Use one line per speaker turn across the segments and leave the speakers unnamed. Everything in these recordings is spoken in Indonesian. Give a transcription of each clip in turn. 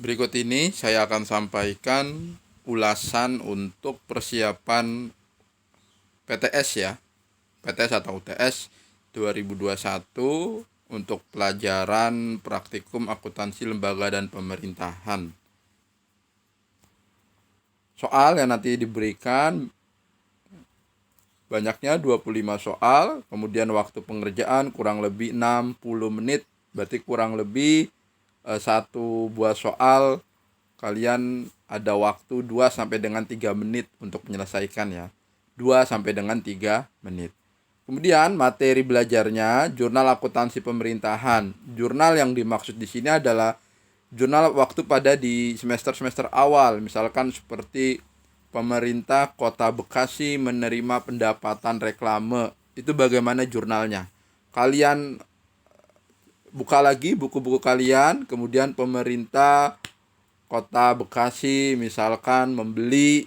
Berikut ini saya akan sampaikan ulasan untuk persiapan PTS ya. PTS atau UTS 2021 untuk pelajaran praktikum akuntansi lembaga dan pemerintahan. Soal yang nanti diberikan banyaknya 25 soal, kemudian waktu pengerjaan kurang lebih 60 menit, berarti kurang lebih satu buah soal kalian ada waktu 2 sampai dengan 3 menit untuk menyelesaikan ya. 2 sampai dengan 3 menit. Kemudian materi belajarnya jurnal akuntansi pemerintahan. Jurnal yang dimaksud di sini adalah jurnal waktu pada di semester-semester awal, misalkan seperti pemerintah Kota Bekasi menerima pendapatan reklame. Itu bagaimana jurnalnya. Kalian buka lagi buku-buku kalian, kemudian pemerintah Kota Bekasi misalkan membeli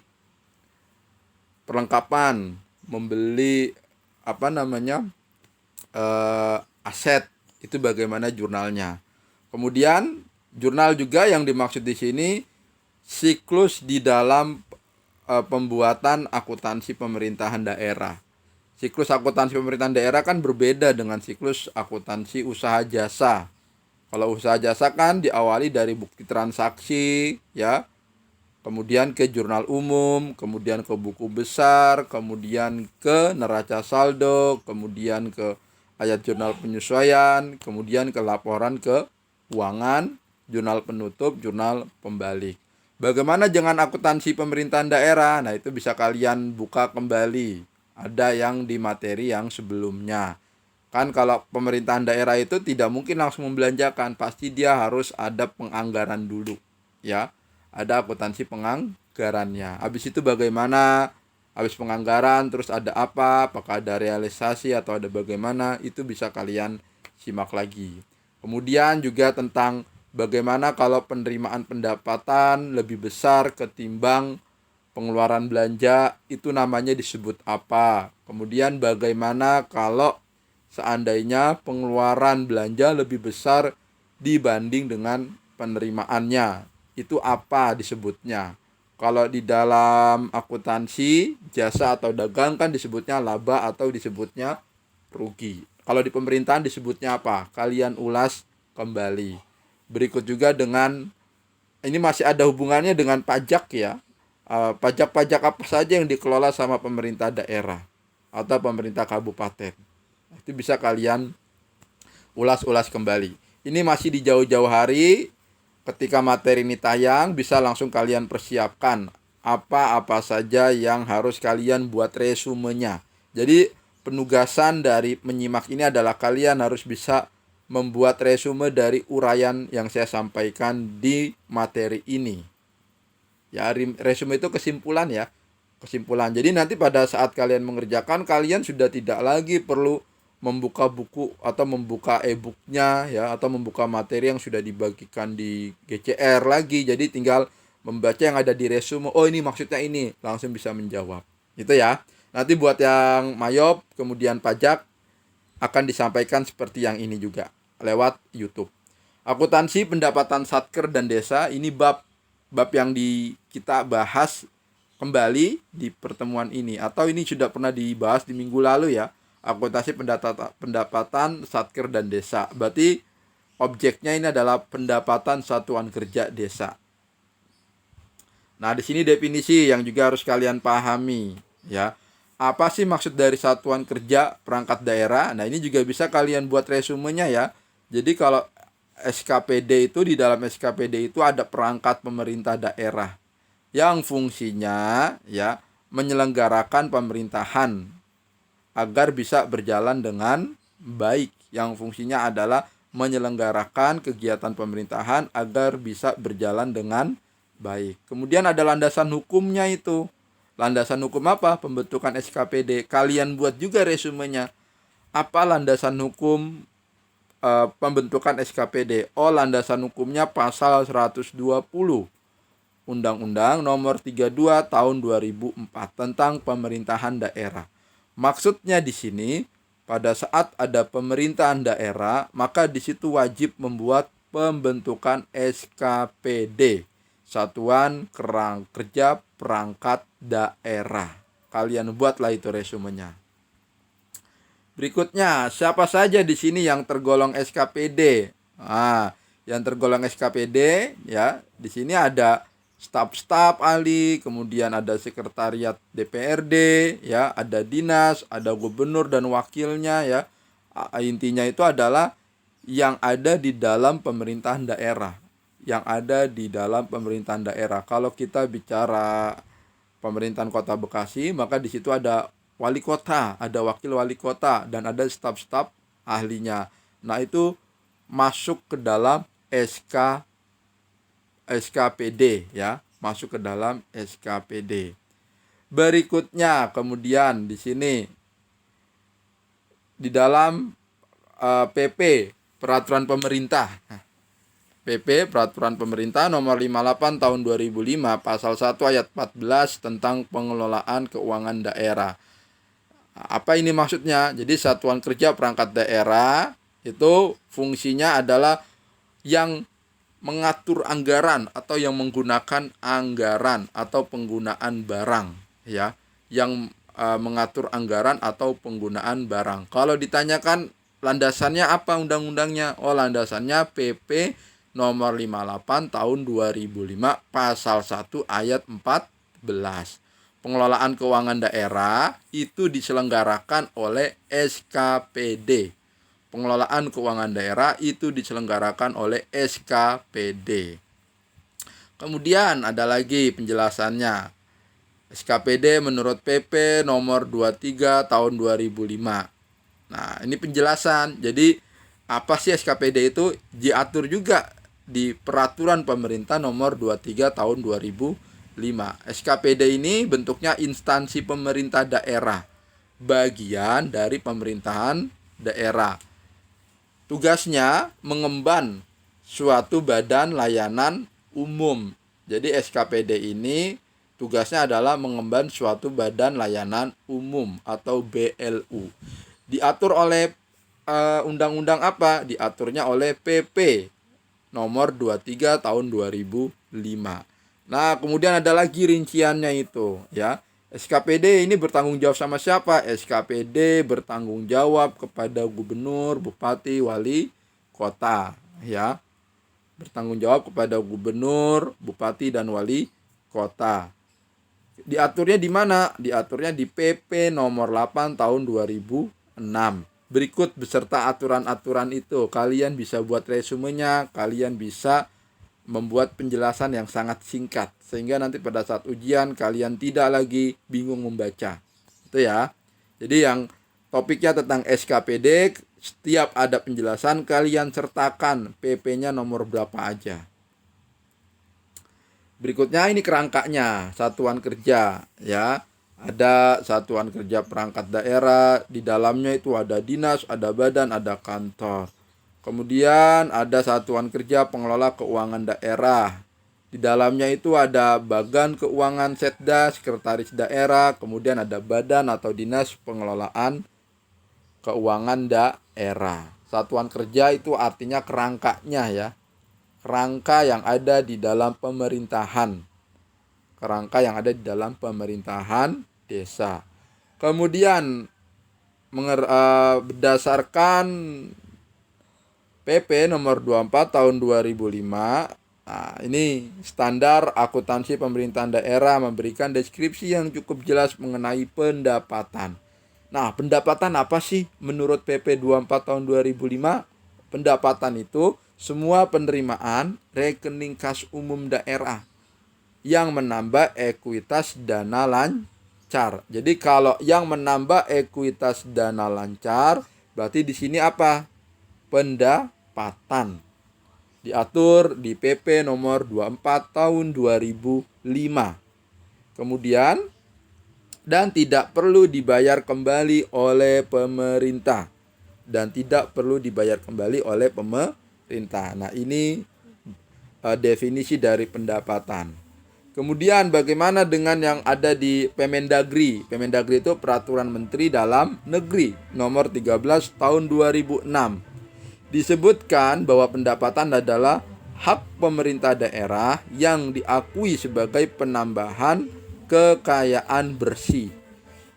perlengkapan, membeli aset, itu bagaimana jurnalnya. Kemudian jurnal juga yang dimaksud di sini siklus di dalam pembuatan akuntansi pemerintahan daerah. Siklus akuntansi pemerintahan daerah kan berbeda dengan siklus akuntansi usaha jasa. Kalau usaha jasa kan diawali dari bukti transaksi, ya, kemudian ke jurnal umum, kemudian ke buku besar, kemudian ke neraca saldo, kemudian ke ayat jurnal penyesuaian, kemudian ke laporan keuangan, jurnal penutup, jurnal pembalik. Bagaimana dengan akuntansi pemerintahan daerah? Nah, itu bisa kalian buka kembali. Ada yang di materi yang sebelumnya. Kan kalau pemerintahan daerah itu tidak mungkin langsung membelanjakan, pasti dia harus ada penganggaran dulu, ya. Ada akuntansi penganggarannya. Habis itu bagaimana? Habis penganggaran terus ada apa? Apakah ada realisasi atau ada bagaimana? Itu bisa kalian simak lagi. Kemudian juga tentang bagaimana kalau penerimaan pendapatan lebih besar ketimbang pengeluaran belanja, itu namanya disebut apa? Kemudian bagaimana kalau seandainya pengeluaran belanja lebih besar dibanding dengan penerimaannya, itu apa disebutnya? Kalau di dalam akuntansi, jasa atau dagang kan disebutnya laba atau disebutnya rugi. Kalau di pemerintahan disebutnya apa? Kalian ulas kembali. Berikut juga dengan, ini masih ada hubungannya dengan pajak ya. Pajak-pajak apa saja yang dikelola sama pemerintah daerah atau pemerintah kabupaten. Itu bisa kalian ulas-ulas kembali. Ini masih di jauh-jauh hari. Ketika materi ini tayang, bisa langsung kalian persiapkan apa-apa saja yang harus kalian buat resumenya. Jadi penugasan dari menyimak ini adalah kalian harus bisa membuat resume dari uraian yang saya sampaikan di materi ini. Ya, resume itu kesimpulan ya. Kesimpulan. Jadi nanti pada saat kalian mengerjakan, kalian sudah tidak lagi perlu membuka buku atau membuka e-booknya ya, atau membuka materi yang sudah dibagikan di GCR lagi. Jadi tinggal membaca yang ada di resume. Oh, ini maksudnya ini, langsung bisa menjawab. Itu ya. Nanti buat yang mayop kemudian pajak akan disampaikan seperti yang ini juga lewat YouTube. Akuntansi pendapatan satker dan desa, ini bab yang kita bahas kembali di pertemuan ini, atau ini sudah pernah dibahas di minggu lalu ya. Akuntansi pendapatan satker dan desa. Berarti objeknya ini adalah pendapatan satuan kerja desa. Nah, di sini definisi yang juga harus kalian pahami ya. Apa sih maksud dari satuan kerja perangkat daerah? Nah, ini juga bisa kalian buat resumenya ya. Jadi kalau SKPD itu, di dalam SKPD itu ada perangkat pemerintah daerah yang fungsinya ya menyelenggarakan pemerintahan agar bisa berjalan dengan baik. Yang fungsinya adalah menyelenggarakan kegiatan pemerintahan agar bisa berjalan dengan baik. Kemudian ada landasan hukumnya itu. Landasan hukum apa? Pembentukan SKPD. Kalian buat juga resumenya. Apa landasan hukum pembentukan SKPD? Oh, landasan hukumnya pasal 120 Undang-Undang Nomor 32 Tahun 2004 tentang pemerintahan daerah. Maksudnya di sini, pada saat ada pemerintahan daerah, maka di situ wajib membuat pembentukan SKPD, Satuan Kerja Perangkat Daerah. Kalian buatlah itu resumenya. Berikutnya, siapa saja di sini yang tergolong SKPD? Yang tergolong SKPD ya, di sini ada staf-staf ahli, kemudian ada sekretariat DPRD, ya, ada dinas, ada gubernur dan wakilnya ya. Intinya itu adalah yang ada di dalam pemerintahan daerah. Yang ada di dalam pemerintahan daerah. Kalau kita bicara pemerintahan Kota Bekasi, maka di situ ada wali kota, ada wakil wali kota, dan ada staf-staf ahlinya. Nah, itu masuk ke dalam SKPD ya, masuk ke dalam SKPD. Berikutnya, kemudian di sini di dalam PP Peraturan Pemerintah. PP Peraturan Pemerintah nomor 58 tahun 2005 pasal 1 ayat 14 tentang pengelolaan keuangan daerah. Apa ini maksudnya? Jadi Satuan Kerja Perangkat Daerah itu fungsinya adalah yang mengatur anggaran atau yang menggunakan anggaran atau penggunaan barang ya, yang mengatur anggaran atau penggunaan barang. Kalau ditanyakan landasannya apa undang-undangnya? Oh, landasannya PP nomor 58 tahun 2005 pasal 1 ayat 14. Pengelolaan keuangan daerah itu diselenggarakan oleh SKPD. Pengelolaan keuangan daerah itu diselenggarakan oleh SKPD. Kemudian ada lagi penjelasannya. SKPD menurut PP nomor 23 tahun 2005. Nah, ini penjelasan. Jadi, apa sih SKPD itu? Diatur juga di Peraturan Pemerintah nomor 23 tahun 2005. SKPD ini bentuknya instansi pemerintah daerah, bagian dari pemerintahan daerah. Tugasnya mengemban suatu badan layanan umum. Jadi SKPD ini tugasnya adalah mengemban suatu badan layanan umum atau BLU. Diatur oleh undang-undang apa? Diaturnya oleh PP nomor 23 tahun 2005. Nah, kemudian ada lagi rinciannya itu ya. SKPD ini bertanggung jawab sama siapa? SKPD bertanggung jawab kepada gubernur, bupati, wali kota ya. Bertanggung jawab kepada gubernur, bupati dan wali kota. Diaturnya di mana? Diaturnya di PP nomor 8 tahun 2006. Berikut beserta aturan-aturan itu. Kalian bisa buat resumenya, kalian bisa membuat penjelasan yang sangat singkat sehingga nanti pada saat ujian kalian tidak lagi bingung membaca. Itu ya. Jadi yang topiknya tentang SKPD, setiap ada penjelasan kalian sertakan PP-nya nomor berapa aja. Berikutnya ini kerangkanya, satuan kerja ya. Ada Satuan Kerja Perangkat Daerah, di dalamnya itu ada dinas, ada badan, ada kantor. Kemudian ada Satuan Kerja Pengelola Keuangan Daerah. Di dalamnya itu ada Bagan Keuangan Setda, Sekretaris Daerah, kemudian ada Badan atau Dinas Pengelolaan Keuangan Daerah. Satuan kerja itu artinya kerangkanya ya. Kerangka yang ada di dalam pemerintahan. Kerangka yang ada di dalam pemerintahan desa. Kemudian berdasarkan PP nomor 24 tahun 2005. Nah, ini standar akuntansi pemerintahan daerah memberikan deskripsi yang cukup jelas mengenai pendapatan. Nah, pendapatan apa sih menurut PP 24 tahun 2005? Pendapatan itu semua penerimaan rekening kas umum daerah yang menambah ekuitas dana lancar. Jadi kalau yang menambah ekuitas dana lancar, berarti di sini apa? Pendapatan. Diatur di PP nomor 24 tahun 2005. Kemudian dan tidak perlu dibayar kembali oleh pemerintah. Dan tidak perlu dibayar kembali oleh pemerintah. Nah, ini definisi dari pendapatan. Kemudian bagaimana dengan yang ada di Permendagri? Permendagri itu Peraturan Menteri Dalam Negeri nomor 13 tahun 2006. disebutkan bahwa pendapatan adalah hak pemerintah daerah yang diakui sebagai penambahan kekayaan bersih.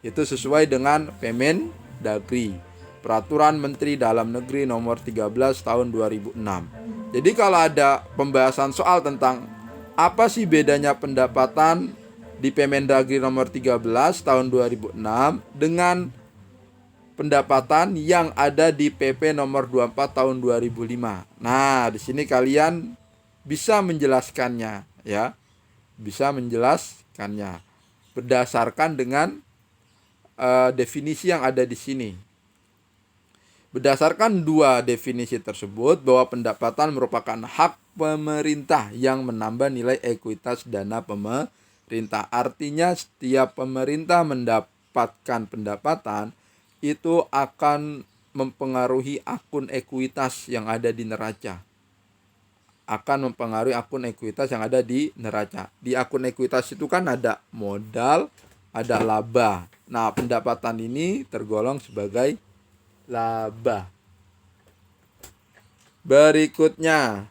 Itu sesuai dengan Permendagri, Peraturan Menteri Dalam Negeri Nomor 13 Tahun 2006. Jadi kalau ada pembahasan soal tentang apa sih bedanya pendapatan di Permendagri Nomor 13 Tahun 2006 dengan pendapatan yang ada di PP Nomor 24 Tahun 2005. Nah, di sini kalian bisa menjelaskannya, ya. Bisa menjelaskannya berdasarkan dengan definisi yang ada di sini. Berdasarkan dua definisi tersebut, bahwa pendapatan merupakan hak pemerintah yang menambah nilai ekuitas dana pemerintah. Artinya setiap pemerintah mendapatkan pendapatan itu akan mempengaruhi akun ekuitas yang ada di neraca. Akan mempengaruhi akun ekuitas yang ada di neraca. Di akun ekuitas itu kan ada modal, ada laba. Nah, pendapatan ini tergolong sebagai laba. Berikutnya,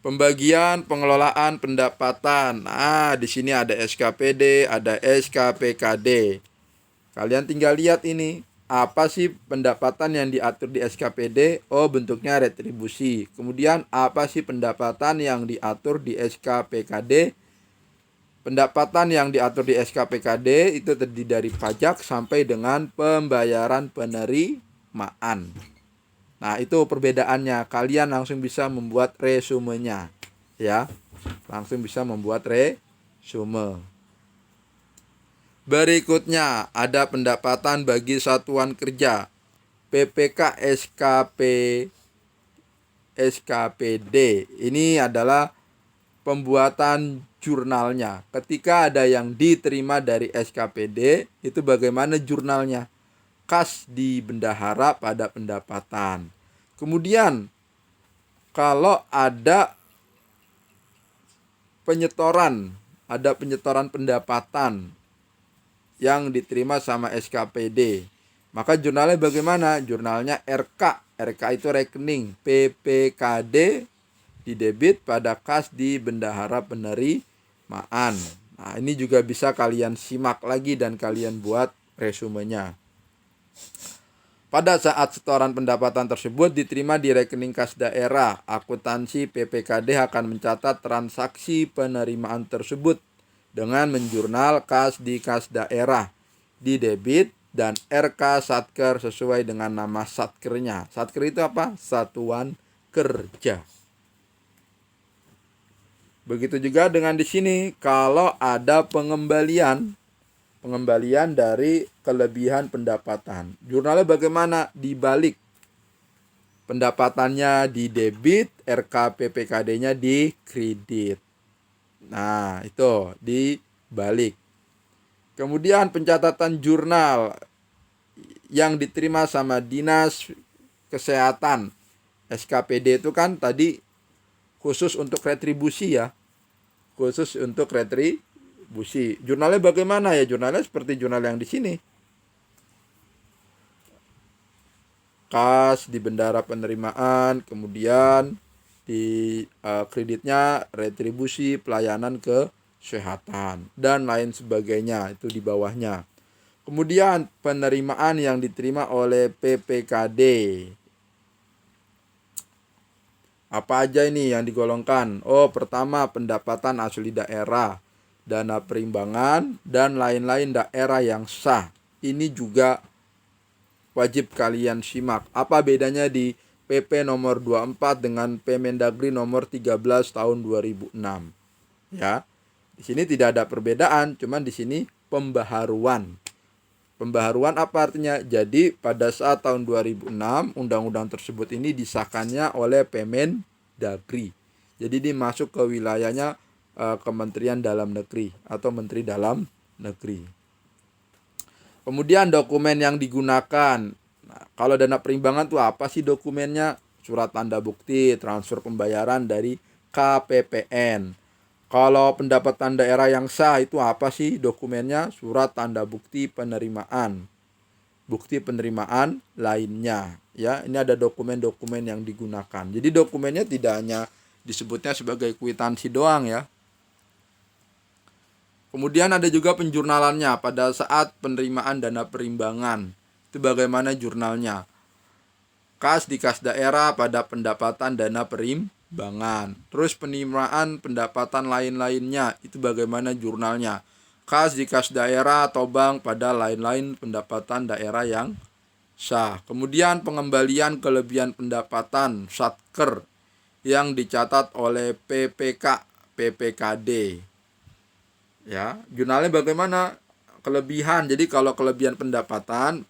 pembagian pengelolaan pendapatan. Nah, di sini ada SKPD, ada SKPKD. Kalian tinggal lihat ini. Apa sih pendapatan yang diatur di SKPD? Oh, bentuknya retribusi. Kemudian apa sih pendapatan yang diatur di SKPKD? Pendapatan yang diatur di SKPKD itu terdiri dari pajak sampai dengan pembayaran penerimaan. Nah, itu perbedaannya. Kalian langsung bisa membuat resumenya, ya. Langsung bisa membuat resume. Berikutnya ada pendapatan bagi satuan kerja. PPK SKPD. Ini adalah pembuatan jurnalnya. Ketika ada yang diterima dari SKPD, itu bagaimana jurnalnya? Kas di bendahara pada pendapatan. Kemudian kalau ada penyetoran pendapatan yang diterima sama SKPD, maka jurnalnya bagaimana? Jurnalnya RK. RK itu rekening. PPKD didebit pada kas di bendahara penerimaan. Nah, ini juga bisa kalian simak lagi dan kalian buat resumenya. Pada saat setoran pendapatan tersebut diterima di rekening kas daerah, akuntansi PPKD akan mencatat transaksi penerimaan tersebut dengan menjurnal kas di kas daerah, didebit, dan RK Satker sesuai dengan nama Satkernya. Satker itu apa? Satuan Kerja. Begitu juga dengan di sini, kalau ada pengembalian dari kelebihan pendapatan. Jurnalnya bagaimana? Dibalik. Pendapatannya di debit, RK PPKD-nya di kredit. Nah, itu dibalik. Kemudian pencatatan jurnal yang diterima sama Dinas Kesehatan. SKPD itu kan tadi khusus untuk retribusi, ya. Khusus untuk retribusi. Jurnalnya bagaimana ya? Jurnalnya seperti jurnal yang di sini. Kas di bendahara penerimaan, kemudian di kreditnya retribusi pelayanan kesehatan dan lain sebagainya, itu di bawahnya. Kemudian penerimaan yang diterima oleh PPKD. Apa aja ini yang digolongkan? Oh, pertama pendapatan asli daerah, dana perimbangan, dan lain-lain daerah yang sah. Ini juga wajib kalian simak. Apa bedanya di PP nomor 24 dengan Permendagri nomor 13 tahun 2006? Ya. Di sini tidak ada perbedaan, cuman di sini pembaharuan. Pembaharuan apa artinya? Jadi pada saat tahun 2006 undang-undang tersebut ini disahkannya oleh Permendagri. Jadi ini masuk ke wilayahnya Kementerian Dalam Negeri atau Menteri Dalam Negeri. Kemudian dokumen yang digunakan. Nah, kalau dana perimbangan tuh apa sih dokumennya? Surat tanda bukti transfer pembayaran dari KPPN. Kalau pendapatan daerah yang sah itu apa sih dokumennya? Surat tanda bukti penerimaan. Bukti penerimaan lainnya. Ya, ini ada dokumen-dokumen yang digunakan. Jadi dokumennya tidak hanya disebutnya sebagai kwitansi doang ya. Kemudian ada juga penjurnalannya pada saat penerimaan dana perimbangan. Itu bagaimana jurnalnya? Kas di kas daerah pada pendapatan dana perimbangan. Terus penerimaan pendapatan lain-lainnya, itu bagaimana jurnalnya? Kas di kas daerah atau bank pada lain-lain pendapatan daerah yang sah. Kemudian pengembalian kelebihan pendapatan satker yang dicatat oleh PPK, PPKD. Ya, jurnalnya bagaimana? Kelebihan. Jadi kalau kelebihan pendapatan,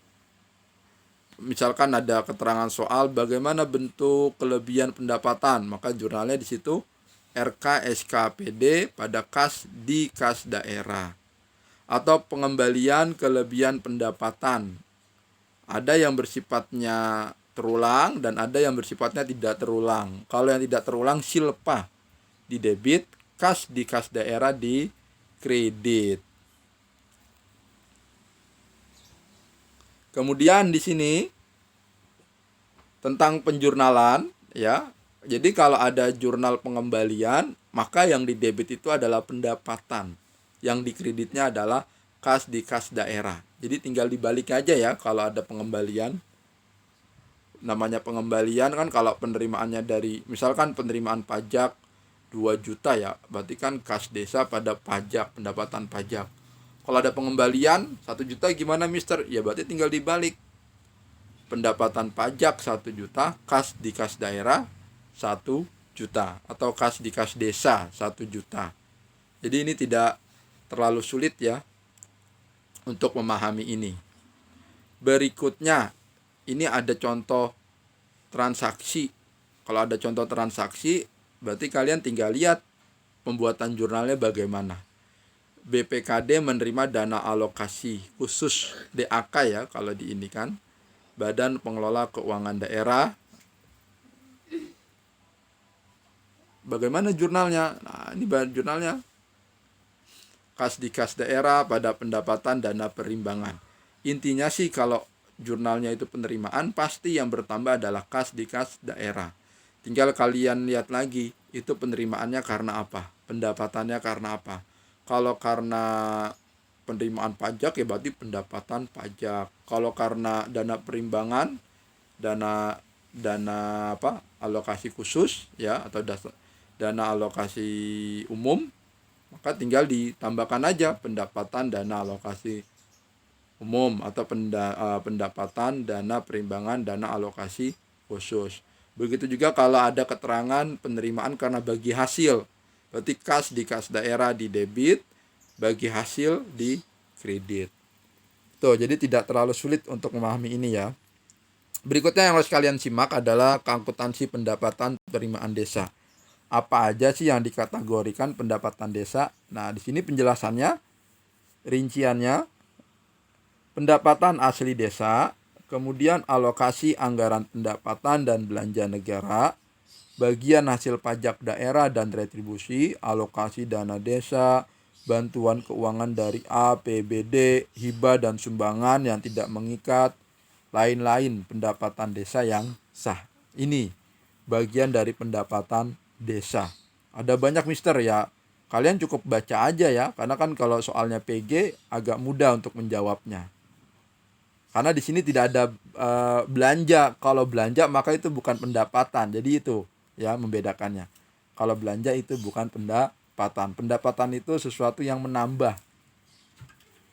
misalkan ada keterangan soal bagaimana bentuk kelebihan pendapatan, maka jurnalnya di situ RK SKPD pada kas di kas daerah. Atau pengembalian kelebihan pendapatan. Ada yang bersifatnya terulang dan ada yang bersifatnya tidak terulang. Kalau yang tidak terulang silpa di debit, kas di kas daerah di kredit. Kemudian di sini tentang penjurnalan ya. Jadi kalau ada jurnal pengembalian, maka yang di debit itu adalah pendapatan. Yang di kreditnya adalah kas di kas daerah. Jadi tinggal dibalik aja ya kalau ada pengembalian. Namanya pengembalian kan kalau penerimaannya dari misalkan penerimaan pajak 2 juta ya, berarti kan kas desa pada pajak, pendapatan pajak. Kalau ada pengembalian 1 juta gimana mister? Ya berarti tinggal dibalik. Pendapatan pajak 1 juta, kas di kas daerah 1 juta. Atau kas di kas desa 1 juta. Jadi ini tidak terlalu sulit ya untuk memahami ini. Berikutnya, ini ada contoh transaksi. Kalau ada contoh transaksi, berarti kalian tinggal lihat pembuatan jurnalnya bagaimana. BPKD menerima dana alokasi khusus DAK ya kalau di ini kan. Badan Pengelola Keuangan Daerah. Bagaimana jurnalnya? Nah, ini jurnalnya. Kas di kas daerah pada pendapatan dana perimbangan. Intinya sih kalau jurnalnya itu penerimaan, pasti yang bertambah adalah kas di kas daerah. Tinggal kalian lihat lagi, itu penerimaannya karena apa? Pendapatannya karena apa? Kalau karena penerimaan pajak ya berarti pendapatan pajak. Kalau karena dana perimbangan, dana apa? Alokasi khusus ya atau dana alokasi umum, maka tinggal ditambahkan aja pendapatan dana alokasi umum atau pendapatan dana perimbangan dana alokasi khusus. Begitu juga kalau ada keterangan penerimaan karena bagi hasil, berarti kas di kas daerah di debit, bagi hasil di kredit. Tuh, jadi tidak terlalu sulit untuk memahami ini ya. Berikutnya yang harus kalian simak adalah keakuntansi pendapatan penerimaan desa. Apa aja sih yang dikategorikan pendapatan desa? Nah, di sini penjelasannya, rinciannya, pendapatan asli desa, kemudian alokasi anggaran pendapatan dan belanja negara, bagian hasil pajak daerah dan retribusi, alokasi dana desa, bantuan keuangan dari APBD, hibah dan sumbangan yang tidak mengikat, lain-lain pendapatan desa yang sah. Ini bagian dari pendapatan desa. Ada banyak mister ya. Kalian cukup baca aja ya, karena kan kalau soalnya PG agak mudah untuk menjawabnya. Karena di sini tidak ada belanja. Kalau belanja maka itu bukan pendapatan. Jadi itu ya membedakannya. Kalau belanja itu bukan pendapatan. Pendapatan itu sesuatu yang menambah.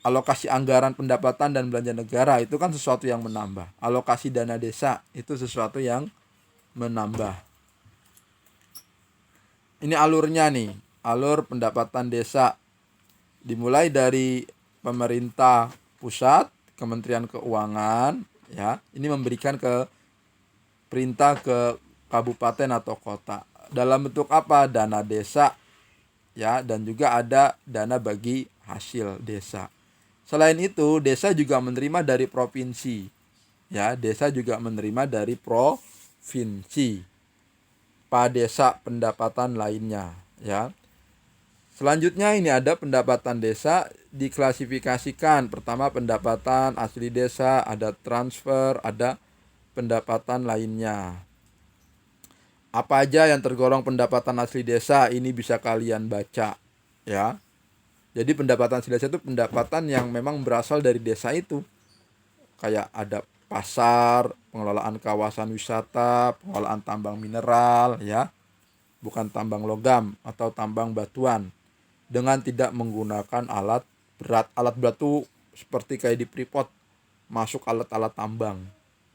Alokasi anggaran pendapatan dan belanja negara itu kan sesuatu yang menambah. Alokasi dana desa itu sesuatu yang menambah. Ini alurnya nih. Alur pendapatan desa dimulai dari pemerintah pusat, Kementerian Keuangan ya, ini memberikan ke perintah ke kabupaten atau kota. Dalam bentuk apa? Dana desa ya, dan juga ada dana bagi hasil desa. Selain itu, desa juga menerima dari provinsi. Ya, desa juga menerima dari provinsi. Padesa pendapatan lainnya ya. Selanjutnya ini ada pendapatan desa diklasifikasikan. Pertama pendapatan asli desa, ada transfer, ada pendapatan lainnya. Apa aja yang tergolong pendapatan asli desa ini bisa kalian baca ya. Jadi pendapatan asli desa itu pendapatan yang memang berasal dari desa itu. Kayak ada pasar, pengelolaan kawasan wisata, pengelolaan tambang mineral ya. Bukan tambang logam atau tambang batuan. Dengan tidak menggunakan alat berat. Alat berat itu seperti kayak di Freeport, masuk alat-alat tambang.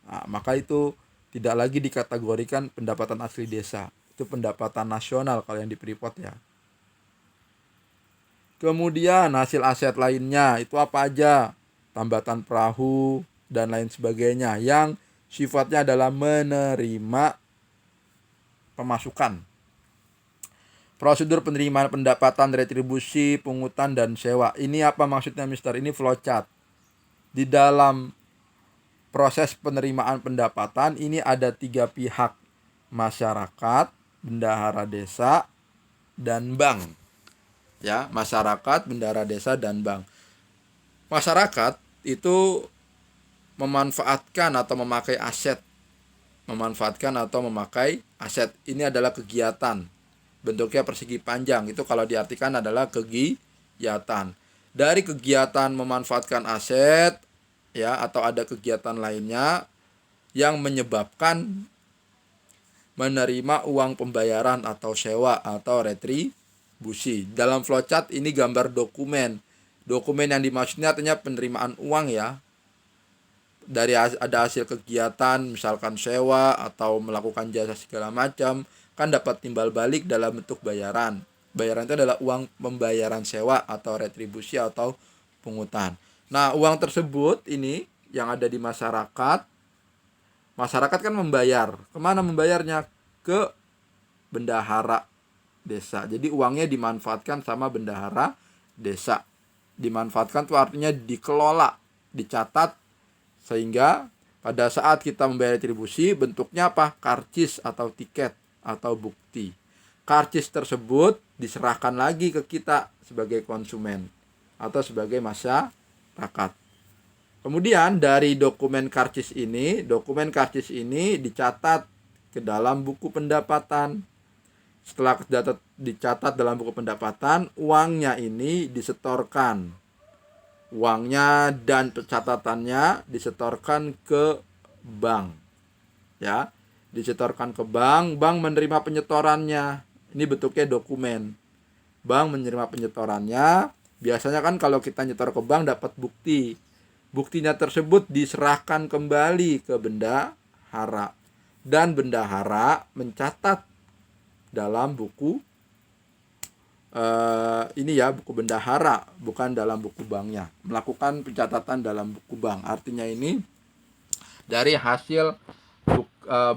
Nah, maka itu tidak lagi dikategorikan pendapatan asli desa. Itu pendapatan nasional kalau yang di Freeport ya. Kemudian hasil aset lainnya itu apa aja? Tambatan perahu dan lain sebagainya yang sifatnya adalah menerima pemasukan. Prosedur penerimaan pendapatan, retribusi, pungutan, dan sewa. Ini apa maksudnya, Mister? Ini flowchart. Di dalam proses penerimaan pendapatan ini ada 3 pihak. Masyarakat, bendahara desa, dan bank. Ya, masyarakat, bendahara desa, dan bank. Masyarakat itu memanfaatkan atau memakai aset. Memanfaatkan atau memakai aset. Ini adalah kegiatan. Bentuknya persegi panjang, itu kalau diartikan adalah kegiatan. Dari kegiatan memanfaatkan aset ya, atau ada kegiatan lainnya yang menyebabkan menerima uang pembayaran atau sewa atau retribusi. Dalam flowchart ini gambar dokumen. Dokumen yang dimaksudnya artinya penerimaan uang ya. Dari ada hasil kegiatan misalkan sewa atau melakukan jasa segala macam, kan dapat timbal balik dalam bentuk bayaran. Bayaran itu adalah uang pembayaran sewa atau retribusi atau pungutan. Nah, uang tersebut ini yang ada di masyarakat. Masyarakat kan membayar. Kemana membayarnya? Ke bendahara desa. Jadi uangnya dimanfaatkan sama bendahara desa. Dimanfaatkan itu artinya dikelola, dicatat, sehingga pada saat kita membayar retribusi bentuknya apa? Karcis atau tiket atau bukti. Karcis tersebut diserahkan lagi ke kita sebagai konsumen atau sebagai masyarakat. Kemudian dari dokumen karcis ini dicatat ke dalam buku pendapatan. Setelah dicatat dalam buku pendapatan, uangnya ini disetorkan. Uangnya dan catatannya disetorkan ke bank. Ya, disetorkan ke bank, bank menerima penyetorannya. Ini bentuknya dokumen. Bank menerima penyetorannya. Biasanya kan kalau kita nyetor ke bank dapat bukti. Buktinya tersebut diserahkan kembali ke bendahara. Dan bendahara mencatat dalam buku ini ya, buku bendahara, bukan dalam buku banknya. Melakukan pencatatan dalam buku bank. Artinya ini dari hasil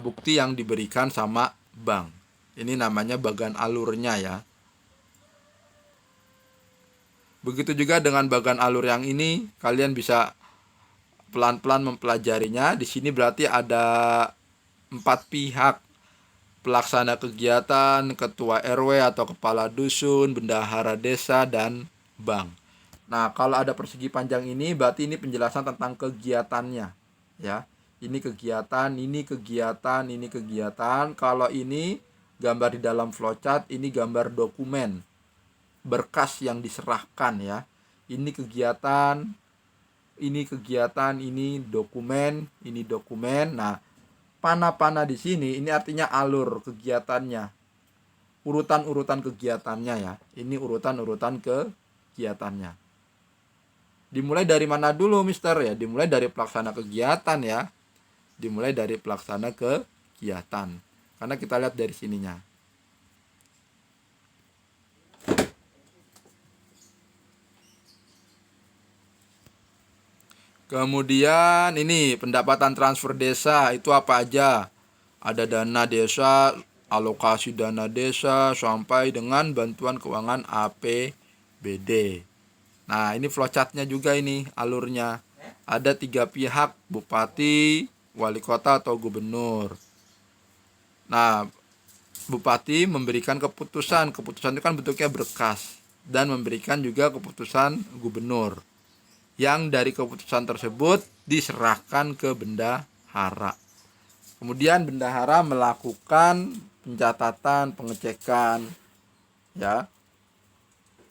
bukti yang diberikan sama bank. Ini namanya bagan alurnya ya. Begitu juga dengan bagan alur yang ini, kalian bisa pelan-pelan mempelajarinya. Di sini berarti ada 4 pihak. Pelaksana kegiatan, ketua RW atau kepala dusun, bendahara desa, dan bank. Nah, kalau ada persegi panjang ini, berarti ini penjelasan tentang kegiatannya. Ya, ini kegiatan, ini kegiatan, ini kegiatan. Kalau ini gambar di dalam flowchart, ini gambar dokumen, berkas yang diserahkan ya. Ini kegiatan, ini dokumen, ini dokumen. Nah, panah-panah di sini ini artinya alur kegiatannya. Urutan-urutan kegiatannya ya. Ini urutan-urutan kegiatannya. Dimulai dari mana dulu, Mister? Ya, dimulai dari pelaksana kegiatan ya. Dimulai dari pelaksana kegiatan. Karena kita lihat dari sininya. Kemudian ini pendapatan transfer desa itu apa aja? Ada dana desa, alokasi dana desa, sampai dengan bantuan keuangan APBD. Nah, ini flowchartnya juga ini alurnya. Ada 3 pihak, bupati, wali kota atau gubernur. Nah, bupati memberikan keputusan. Keputusan itu kan bentuknya berkas. dan memberikan juga keputusan gubernur. Yang dari keputusan tersebut diserahkan ke bendahara. Kemudian bendahara melakukan pencatatan, pengecekan, ya.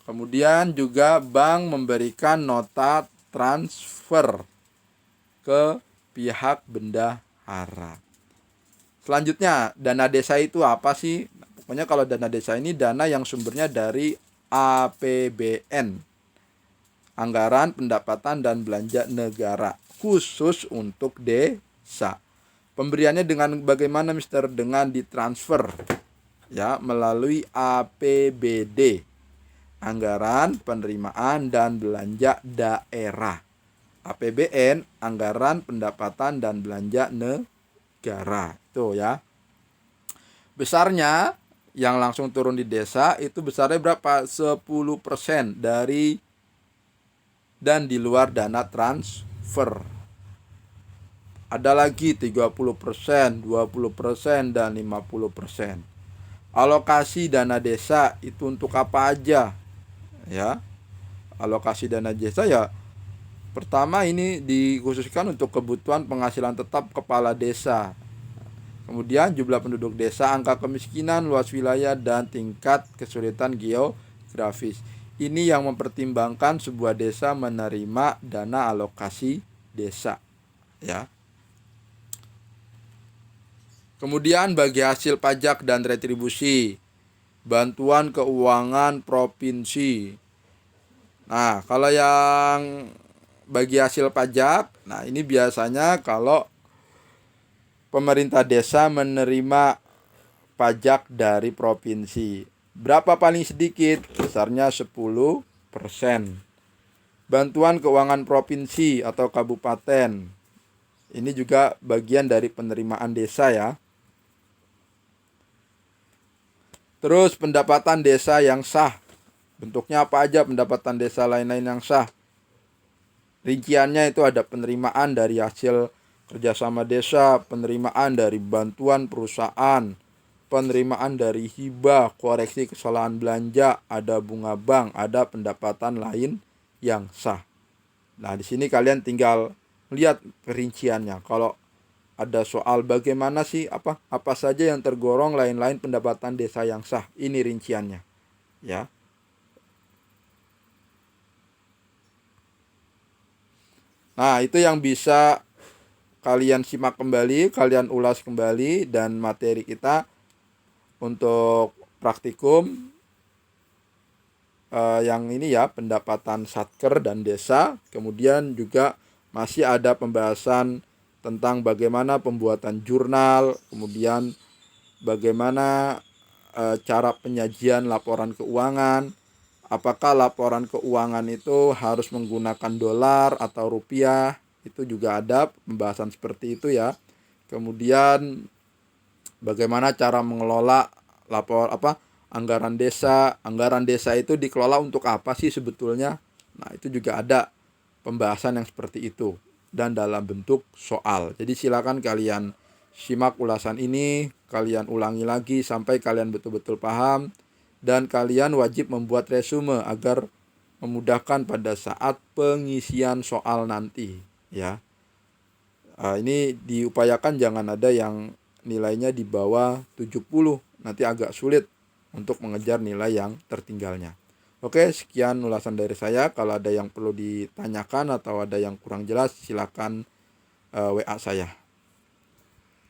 Kemudian juga bank memberikan nota transfer ke pihak bendahara. Selanjutnya, dana desa itu apa sih? Pokoknya kalau dana desa ini dana yang sumbernya dari APBN, Anggaran Pendapatan dan Belanja Negara, khusus untuk desa. Pemberiannya dengan bagaimana, Mister? Dengan ditransfer, ya, melalui APBD, Anggaran Penerimaan dan Belanja Daerah. APBN, Anggaran Pendapatan dan Belanja Negara. Itu ya. Besarnya yang langsung turun di desa itu besarnya berapa? 10% dari dan di luar dana transfer. Ada lagi 30%, 20%, dan 50%. Alokasi dana desa itu untuk apa aja? Ya. Alokasi dana desa ya pertama ini dikhususkan untuk kebutuhan penghasilan tetap kepala desa. Kemudian jumlah penduduk desa, angka kemiskinan, luas wilayah, dan tingkat kesulitan geografis. Ini yang mempertimbangkan sebuah desa menerima dana alokasi desa, ya. Kemudian bagi hasil pajak dan retribusi, bantuan keuangan provinsi. Nah, kalau yang bagi hasil pajak, nah ini biasanya kalau pemerintah desa menerima pajak dari provinsi. Berapa paling sedikit? Besarnya 10%. Bantuan keuangan provinsi atau kabupaten. Ini juga bagian dari penerimaan desa ya. Terus pendapatan desa yang sah. Bentuknya apa aja pendapatan desa lain-lain yang sah? Rinciannya itu ada penerimaan dari hasil kerjasama desa, penerimaan dari bantuan perusahaan, penerimaan dari hibah, koreksi kesalahan belanja, ada bunga bank, ada pendapatan lain yang sah. Nah, di sini kalian tinggal lihat perinciannya. Kalau ada soal bagaimana sih apa saja yang tergolong lain-lain pendapatan desa yang sah, ini rinciannya, ya. Nah, itu yang bisa kalian simak kembali, kalian ulas kembali, dan materi kita untuk praktikum yang ini ya, pendapatan satker dan desa. Kemudian juga masih ada pembahasan tentang bagaimana pembuatan jurnal, kemudian bagaimana cara penyajian laporan keuangan, apakah laporan keuangan itu harus menggunakan dolar atau rupiah, itu juga ada pembahasan seperti itu ya. Kemudian bagaimana cara mengelola anggaran desa. Anggaran desa itu dikelola untuk apa sih sebetulnya? Nah, itu juga ada pembahasan yang seperti itu dan dalam bentuk soal. Jadi silakan kalian simak ulasan ini, kalian ulangi lagi sampai kalian betul-betul paham, dan kalian wajib membuat resume agar memudahkan pada saat pengisian soal nanti, ya. Ini diupayakan jangan ada yang nilainya di bawah 70, nanti agak sulit untuk mengejar nilai yang tertinggalnya. Oke, sekian ulasan dari saya. Kalau ada yang perlu ditanyakan atau ada yang kurang jelas, silakan WA saya.